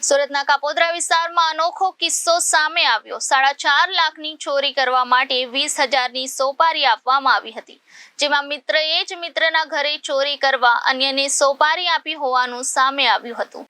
સુરતના કાપોદ્રા વિસ્તારમાં અનોખો કિસ્સો સામે આવ્યો। 4.5 લાખની ચોરી કરવા માટે 20,000ની સોપારી આપવામાં આવી હતી, જેમાં મિત્રએ જ મિત્રના ઘરે ચોરી કરવા અન્યને સોપારી આપી હોવાનું સામે આવ્યું હતું।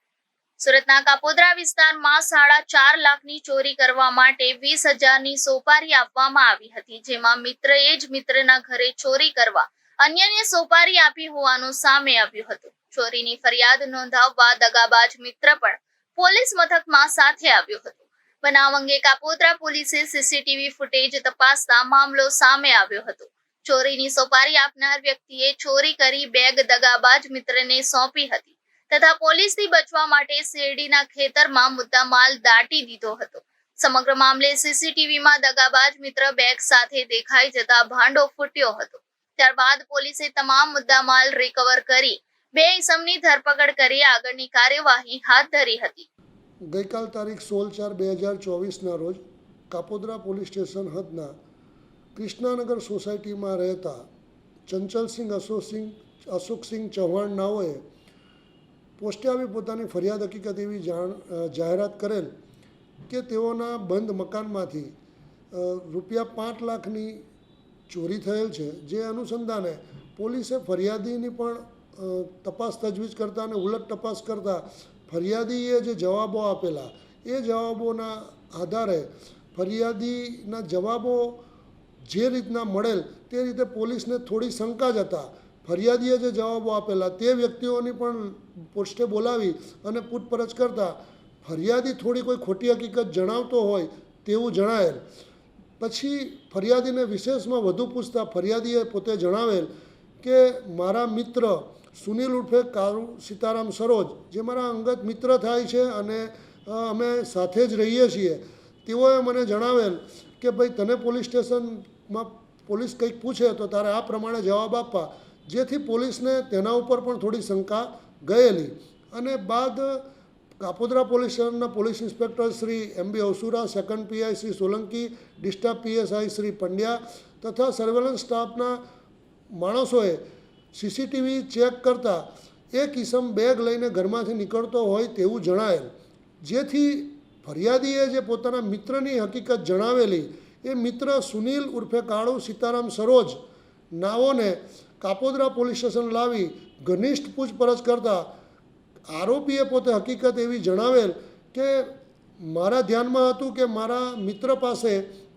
સુરતના કાપોદ્રા વિસ્તારમાં 4.5 લાખની ચોરી કરવા માટે 20,000ની સોપારી આપવામાં આવી હતી, જેમાં મિત્રએ જ મિત્રના ઘરે ચોરી કરવા અન્યને સોપારી આપી હોવાનું સામે આવ્યું હતું। ચોરીની ફરિયાદ નોંધાવવા દગાબાજ મિત્ર પણ પોલીસ મથકમાં સાથે આવ્યો હતો। બનાવ અંગે કાપોદ્રા પોલીસે સીસીટીવી ફૂટેજ તપાસતા મામલો સામે આવ્યો હતો। ચોરીની સોપારી આપનાર વ્યક્તિએ ચોરી કરી બેગ દગાબાજ મિત્રને સોંપી હતી તથા પોલીસથી બચવા માટે શેરડીના ખેતરમાં મુદ્દામાલ દાટી દીધો હતો। સમગ્ર મામલે સીસીટીવીમાં દગાબાજ મિત્ર બેગ સાથે દેખાઈ જતા ભાંડો ફૂટ્યો હતો। ત્યારબાદ પોલીસે તમામ મુદ્દામાલ રિકવર કરી 2 ઇસમની ધરપકડ કરી આગળની કાર્યવાહી હાથ ધરી હતી। ગઈકાલ તારીખ 16/4/2024ના રોજ કાપોદ્રા પોલીસ સ્ટેશન હદના કૃષ્ણાનગર સોસાયટીમાં રહેતા ચંચલસિંહ અશોકસિંહ ચૌહાણ નાઓએ પોસ્ટે આવી પોતાની ફરિયાદ હકીકત એવી જાહેરાત કરેલ કે તેઓના બંધ મકાનમાંથી ₹5 લાખની ચોરી થયેલ છે। જે અનુસંધાને પોલીસે ફરિયાદીની પણ તપાસ તજવીજ કરતા અને ઉલટ તપાસ કરતાં ફરિયાદીએ જે જવાબો આપેલા એ જવાબોના આધારે ફરિયાદીના જવાબો જે રીતના મળેલ તે રીતે પોલીસને થોડી શંકા જ હતા। ફરિયાદીએ જે જવાબો આપેલા તે વ્યક્તિઓની પણ પોસ્ટે બોલાવી અને પૂછપરછ કરતાં ફરિયાદી થોડી કોઈ ખોટી હકીકત જણાવતો હોય તેવું જણાયેલ। પછી ફરિયાદીને વિશેષમાં વધુ પૂછતા ફરિયાદીએ પોતે જણાવેલ કે મારા મિત્ર સુનિલ ઉર્ફે કાળુ સીતારામ સરોજ, જે મારા અંગત મિત્ર થાય છે અને અમે સાથે જ રહીએ છીએ, તેઓએ મને જણાવેલ કે ભાઈ તને પોલીસ સ્ટેશનમાં પોલીસ કંઈક પૂછે તો તારે આ પ્રમાણે જવાબ આપવા, જેથી પોલીસને તેના ઉપર પણ થોડી શંકા ગયેલી। અને બાદ કાપોદ્રા પોલીસ સ્ટેશનના police inspector Shri MB Avsura, second PI Shri Solanki, district PSI Shri Pandya તથા સર્વેલન્સ સ્ટાફના માણસોએ સીસીટીવી ચેક કરતાં એક ઇસમ બેગ લઈને ઘરમાંથી નીકળતો હોય તેવું જણાયેલ। જેથી ફરિયાદીએ જે પોતાના મિત્રની હકીકત જણાવેલી એ મિત્ર સુનિલ ઉર્ફે કાળુ સીતારામ સરોજ નાઓને કાપોદ્રા પોલીસ સ્ટેશન લાવી ઘનિષ્ઠ પૂછપરછ કરતાં આરોપીએ પોતે હકીકત એવી જણાવેલ કે મારા ધ્યાનમાં હતું કે મારા મિત્ર પાસે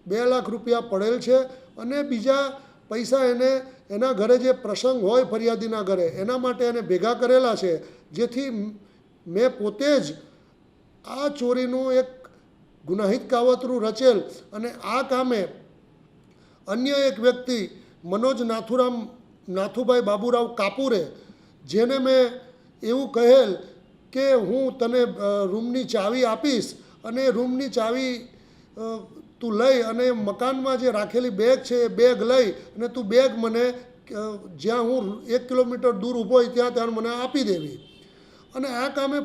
₹2 લાખ પડેલ છે અને બીજા પૈસા એને એના ઘરે જે પ્રસંગ હોય ફરિયાદીના ઘરે એના માટે એને ભેગા કરેલા છે, જેથી મેં પોતે જ આ ચોરીનું એક ગુનાહિત કાવતરું રચેલ અને આ કામે અન્ય એક વ્યક્તિ મનોજ નાથુભાઈ બાબુરાવ કાપુરે, જેને મેં એવું કહેલ કે હું તને રૂમની ચાવી આપીશ અને રૂમની ચાવી તું લઈ અને મકાનમાં જે રાખેલી બેગ છે એ બેગ લઈ અને તું બેગ મને જ્યાં હું 1 કિલોમીટર દૂર ઊભો હોય ત્યાં મને આપી દેવી। અને આ કામે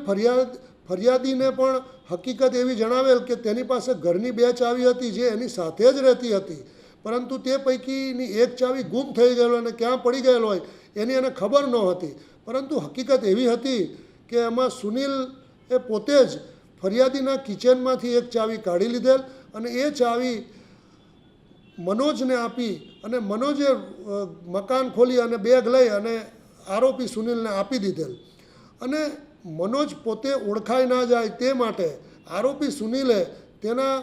ફરિયાદીને પણ હકીકત એવી જણાવેલ કે તેની પાસે ઘરની 2 ચાવી હતી જે એની સાથે જ રહેતી હતી, પરંતુ તે પૈકીની એક ચાવી ગુમ થઈ ગયેલો અને ક્યાં પડી ગયેલો હોય એની એને ખબર ન હતી। પરંતુ હકીકત એવી હતી કે એમાં સુનિલ એ પોતે જ ફરિયાદીના કિચનમાંથી એક ચાવી કાઢી લીધેલ અને એ ચાવી મનોજને આપી અને મનોજે મકાન ખોલી અને બેગ લઈ અને આરોપી સુનિલને આપી દીધેલ। અને મનોજ પોતે ઓળખાઈ ના જાય તે માટે આરોપી સુનિલે તેના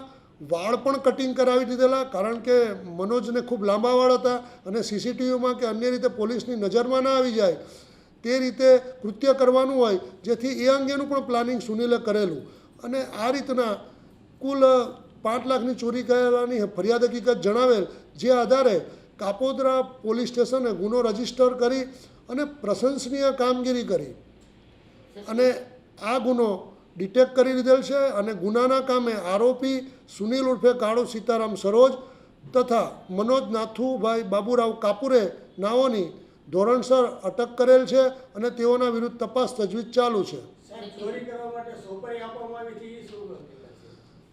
વાળ પણ કટિંગ કરાવી દીધેલા, કારણ કે મનોજને ખૂબ લાંબા વાળ હતા અને સીસીટીવીમાં કે અન્ય રીતે પોલીસની નજરમાં ના આવી જાય તે રીતે કૃત્ય કરવાનું હોય, જેથી એ અંગેનું પણ પ્લાનિંગ સુનિલે કરેલું। અને આ રીતના કુલ 5 લાખની ચોરી કરેલાની ફરિયાદ હકીકત જણાવેલ, જે આધારે કાપોદ્રા પોલીસ સ્ટેશને ગુનો રજીસ્ટર કરી અને પ્રશંસનીય કામગીરી કરી અને આ ગુનો ડિટેક્ટ કરી લીધેલ છે અને ગુનાના કામે આરોપી સુનિલ ઉર્ફે કાળુ સીતારામ સરોજ તથા મનોજ નાથુભાઈ બાબુરાવ કાપુરે નાઓની ધોરણસર અટક કરેલ છે અને તેઓના વિરુદ્ધ તપાસ તજવીજ ચાલુ છે।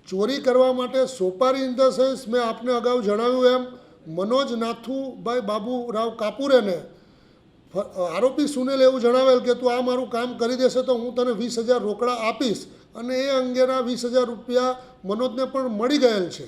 ચોરી કરવા માટે સોપારી ઇન ધ સેન્સ મેં આપને અગાઉ જણાવ્યું એમ મનોજ નાથુભાઈ બાબુરાવ કાપુરેને આરોપી સુનિલ એવું જણાવેલ કે તું આ મારું કામ કરી દેશે તો હું તને 20,000 રોકડા આપીશ અને એ અંગેના 20,000 રૂપિયા મનોજને પણ મળી ગયેલ છે.